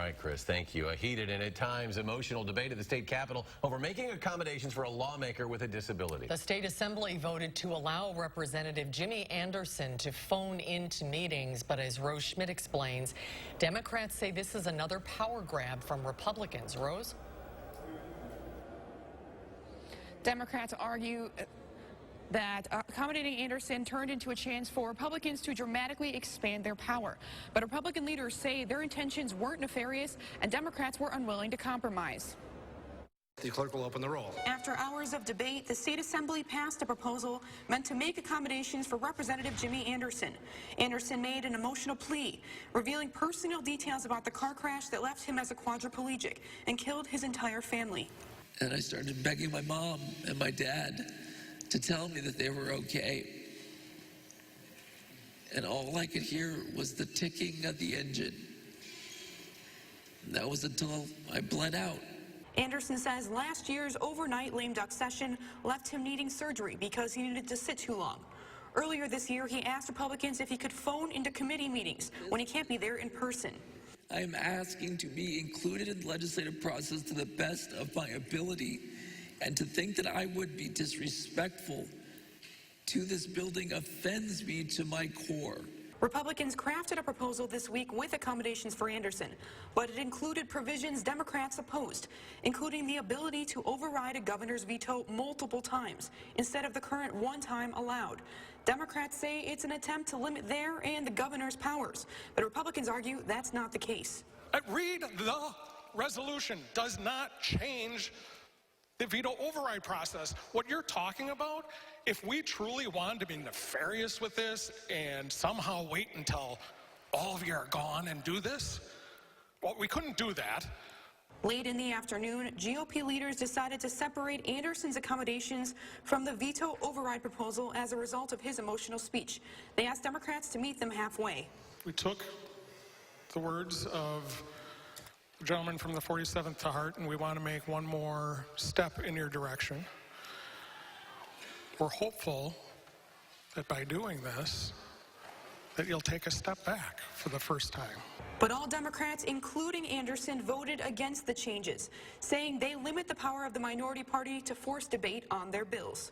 right, Chris, thank you. A heated and at times emotional debate at the state capitol over making accommodations for a lawmaker with a disability. The state assembly voted to allow Representative Jimmy Anderson to phone into meetings, but as Rose Schmidt explains, Democrats say this is another power grab from Republicans. Rose? Democrats argue that accommodating Anderson turned into a chance for Republicans to dramatically expand their power. But Republican leaders say their intentions weren't nefarious and Democrats were unwilling to compromise. The clerk will open the roll. After hours of debate, the state assembly passed a proposal meant to make accommodations for Representative Jimmy Anderson. Anderson made an emotional plea, revealing personal details about the car crash that left him as a quadriplegic and killed his entire family. And I started begging my mom and my dad to tell me that they were okay. And all I could hear was the ticking of the engine. And that was until I bled out. Anderson says last year's overnight lame duck session left him needing surgery because he needed to sit too long. Earlier this year, he asked Republicans if he could phone into committee meetings when he can't be there in person. I am asking to be included in the legislative process to the best of my ability, and to think that I would be disrespectful to this building offends me to my core. Republicans crafted a proposal this week with accommodations for Anderson, but it included provisions Democrats opposed, including the ability to override a governor's veto multiple times instead of the current one time allowed. Democrats say it's an attempt to limit their and the governor's powers, but Republicans argue that's not the case. Read the resolution. Does not change the veto override process. What you're talking about, if we truly wanted to be nefarious with this and somehow wait until all of you are gone and do this, well, we couldn't do that. Late in the afternoon, GOP leaders decided to separate Anderson's accommodations from the veto override proposal as a result of his emotional speech. They asked Democrats to meet them halfway. We took the words of the gentleman from the 47th to heart, and we want to make one more step in your direction. We're hopeful that by doing this, that you'll take a step back for the first time. But all Democrats, including Anderson, voted against the changes, saying they limit the power of the minority party to force debate on their bills.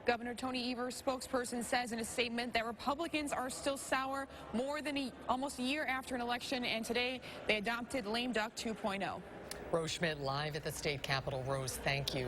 Governor Tony Evers' spokesperson says in a statement that Republicans are still sour more than almost a year after an election, and today they adopted Lame Duck 2.0. Rose Schmidt live at the state capitol. Rose, thank you.